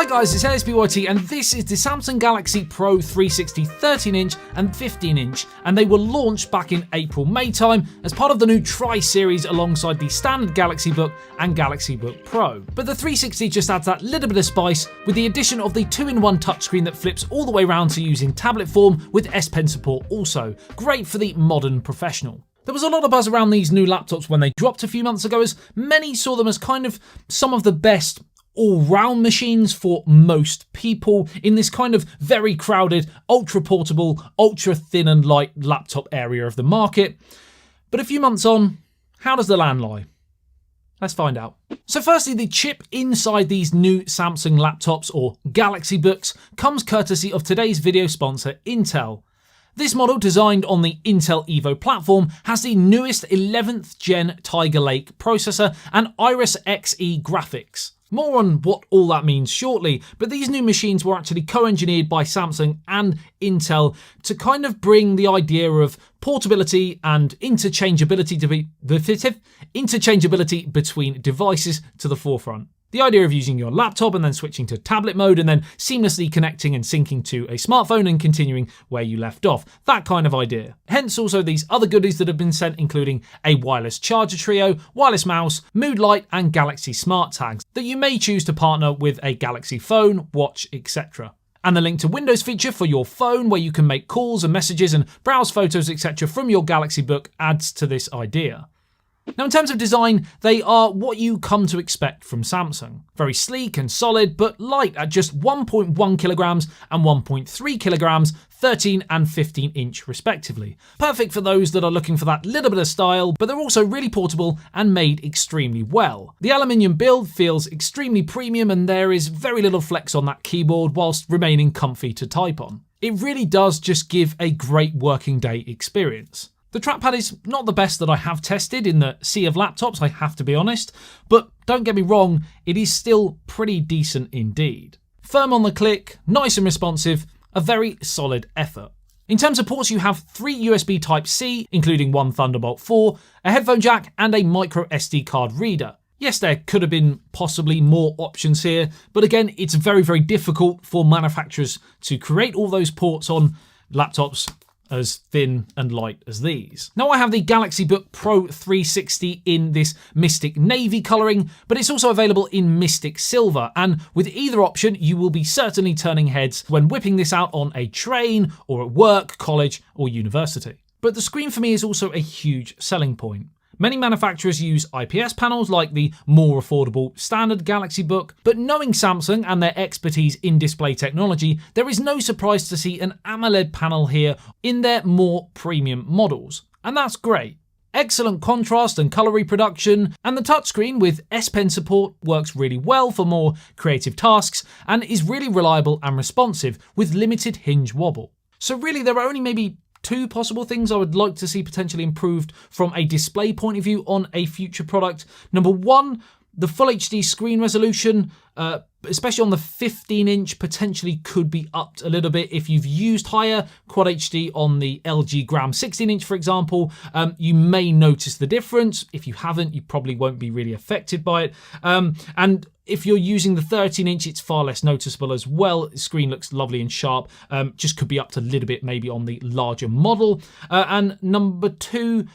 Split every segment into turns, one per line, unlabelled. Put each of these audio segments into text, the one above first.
Hi guys, it's LSBYT and this is the Samsung Galaxy Pro 360 13-inch and 15-inch, and they were launched back in April-May time as part of the new Tri-series alongside the standard Galaxy Book and Galaxy Book Pro. But the 360 just adds that little bit of spice with the addition of the 2-in-1 touchscreen that flips all the way around to use in tablet form with S Pen support also. Great for the modern professional. There was a lot of buzz around these new laptops when they dropped a few months ago, as many saw them as kind of some of the best all-round machines for most people in this kind of very crowded, ultra-portable, ultra-thin and light laptop area of the market. But a few months on, how does the land lie? Let's find out. So firstly, the chip inside these new Samsung laptops, or Galaxy Books, comes courtesy of today's video sponsor, Intel. This model, designed on the Intel Evo platform, has the newest 11th gen Tiger Lake processor and Iris Xe graphics. More on what all that means shortly, but these new machines were actually co-engineered by Samsung and Intel to kind of bring the idea of portability and interchangeability between devices to the forefront. The idea of using your laptop and then switching to tablet mode and then seamlessly connecting and syncing to a smartphone and continuing where you left off. That kind of idea. Hence also these other goodies that have been sent, including a wireless charger trio, wireless mouse, mood light and Galaxy Smart tags that you may choose to partner with a Galaxy phone, watch, etc. And the link to Windows feature for your phone where you can make calls and messages and browse photos, etc. from your Galaxy Book adds to this idea. Now, in terms of design, they are what you come to expect from Samsung. Very sleek and solid, but light at just 1.1 kilograms and 1.3 kilograms, 13 and 15 inch respectively. Perfect for those that are looking for that little bit of style, but they're also really portable and made extremely well. The aluminium build feels extremely premium and there is very little flex on that keyboard whilst remaining comfy to type on. It really does just give a great working day experience. The trackpad is not the best that I have tested in the sea of laptops, I have to be honest, but don't get me wrong, it is still pretty decent indeed. Firm on the click, nice and responsive, a very solid effort. In terms of ports, you have 3 USB Type-C, including one Thunderbolt 4, a headphone jack and a micro SD card reader. Yes, there could have been possibly more options here, but again, it's very, very difficult for manufacturers to create all those ports on laptops as thin and light as these. Now I have the Galaxy Book Pro 360 in this Mystic Navy colouring, but it's also available in Mystic Silver, and with either option you will be certainly turning heads when whipping this out on a train or at work, college or university. But the screen for me is also a huge selling point. Many manufacturers use IPS panels like the more affordable standard Galaxy Book, but knowing Samsung and their expertise in display technology, there is no surprise to see an AMOLED panel here in their more premium models. And that's great. Excellent contrast and colour reproduction, and the touchscreen with S Pen support works really well for more creative tasks and is really reliable and responsive with limited hinge wobble. So really there are only maybe 2 possible things I would like to see potentially improved from a display point of view on a future product. Number 1, the Full HD screen resolution, especially on the 15-inch, potentially could be upped a little bit. If you've used higher Quad HD on the LG Gram 16-inch, for example, you may notice the difference. If you haven't, you probably won't be really affected by it. And if you're using the 13-inch, it's far less noticeable as well. The screen looks lovely and sharp. Just could be upped a little bit maybe on the larger model. And number 2,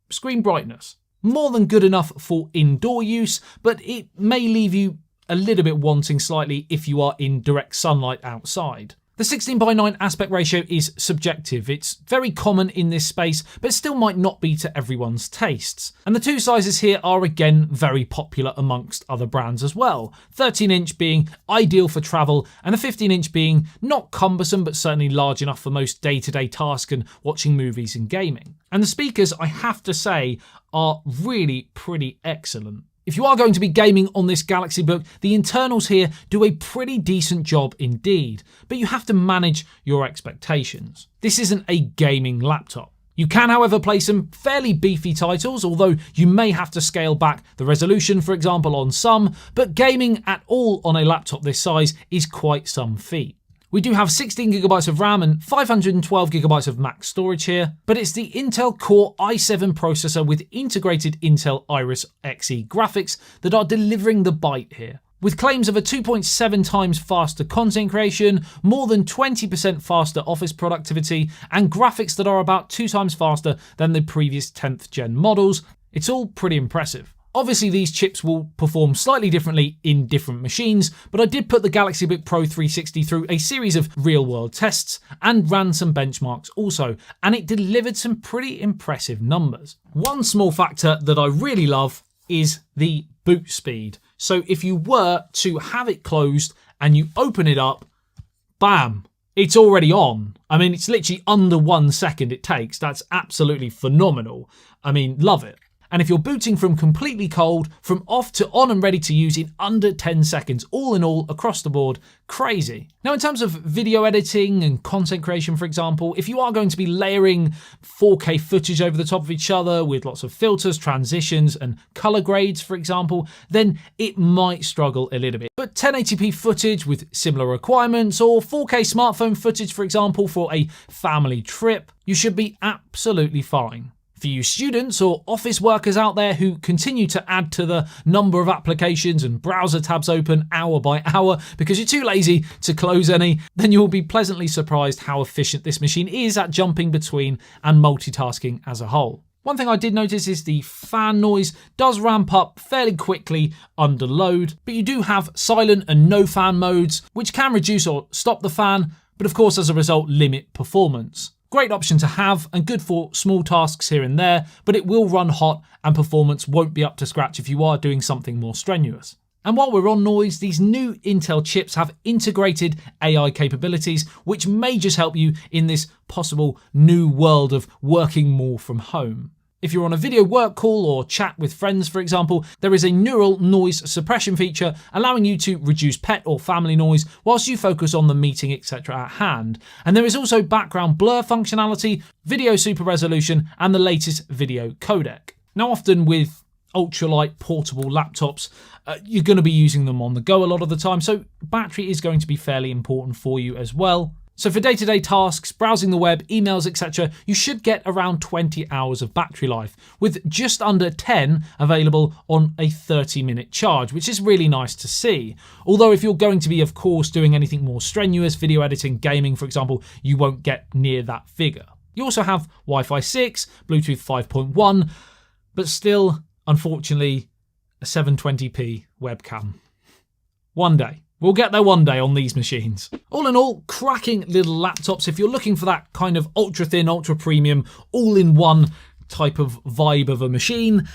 screen brightness. More than good enough for indoor use, but it may leave you a little bit wanting slightly if you are in direct sunlight outside. The 16:9 aspect ratio is subjective. It's very common in this space, but still might not be to everyone's tastes. And the 2 sizes here are again very popular amongst other brands as well. 13-inch being ideal for travel, and the 15-inch being not cumbersome, but certainly large enough for most day-to-day tasks and watching movies and gaming. And the speakers, I have to say, are really pretty excellent. If you are going to be gaming on this Galaxy Book, the internals here do a pretty decent job indeed, but you have to manage your expectations. This isn't a gaming laptop. You can, however, play some fairly beefy titles, although you may have to scale back the resolution, for example, on some, but gaming at all on a laptop this size is quite some feat. We do have 16GB of RAM and 512GB of max storage here, but it's the Intel Core i7 processor with integrated Intel Iris Xe graphics that are delivering the bite here. with claims of a 2.7 times faster content creation, more than 20% faster office productivity, and graphics that are about 2 times faster than the previous 10th gen models. It's all pretty impressive. Obviously, these chips will perform slightly differently in different machines, but I did put the Galaxy Book Pro 360 through a series of real-world tests and ran some benchmarks also, and it delivered some pretty impressive numbers. One small factor that I really love is the boot speed. So if you were to have it closed and you open it up, bam, it's already on. I mean, it's literally under 1 second it takes. That's absolutely phenomenal. I mean, love it. And if you're booting from completely cold, from off to on and ready to use in under 10 seconds, all in all, across the board, crazy. Now, in terms of video editing and content creation, for example, if you are going to be layering 4K footage over the top of each other with lots of filters, transitions, and color grades, for example, then it might struggle a little bit. But 1080p footage with similar requirements, or 4K smartphone footage, for example, for a family trip, you should be absolutely fine. For you students or office workers out there who continue to add to the number of applications and browser tabs open hour by hour because you're too lazy to close any, then you'll be pleasantly surprised how efficient this machine is at jumping between and multitasking as a whole. One thing I did notice is the fan noise does ramp up fairly quickly under load, but you do have silent and no fan modes, which can reduce or stop the fan, but of course as a result limit performance. Great option to have and good for small tasks here and there, but it will run hot and performance won't be up to scratch if you are doing something more strenuous. And while we're on noise, these new Intel chips have integrated AI capabilities, which may just help you in this possible new world of working more from home. If you're on a video work call or chat with friends, for example, there is a neural noise suppression feature allowing you to reduce pet or family noise whilst you focus on the meeting, etc. at hand. And there is also background blur functionality, video super resolution, and the latest video codec. Now, often with ultralight portable laptops, you're going to be using them on the go a lot of the time, so battery is going to be fairly important for you as well. So for day-to-day tasks, browsing the web, emails, etc., you should get around 20 hours of battery life, with just under 10 available on a 30-minute charge, which is really nice to see. Although if you're going to be, of course, doing anything more strenuous, video editing, gaming, for example, you won't get near that figure. You also have Wi-Fi 6, Bluetooth 5.1, but still, unfortunately, a 720p webcam. One day. We'll get there one day on these machines. All in all, cracking little laptops if you're looking for that kind of ultra thin, ultra premium, all-in-one type of vibe of a machine,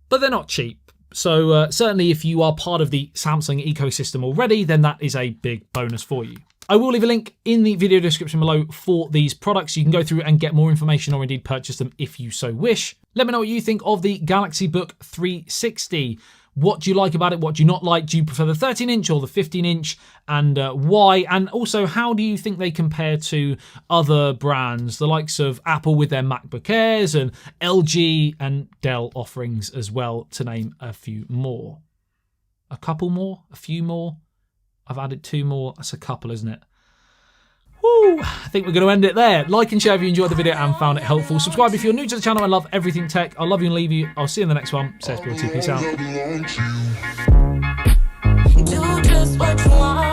but they're not cheap. So certainly if you are part of the Samsung ecosystem already, then that is a big bonus for you. I will leave a link in the video description below for these products. You can go through and get more information or indeed purchase them if you so wish. Let me know what you think of the Galaxy Book 360. What do you like about it? What do you not like? Do you prefer the 13-inch or the 15-inch? And why? And also, how do you think they compare to other brands, the likes of Apple with their MacBook Airs and LG and Dell offerings as well, to name a few more? A couple more? A few more? I've added 2 more. That's a couple, isn't it? Woo! I think we're going to end it there. Like and share if you enjoyed the video and found it helpful. Subscribe if you're new to the channel and love everything tech. I love you and leave you. I'll see you in the next one. CSPLT, peace out.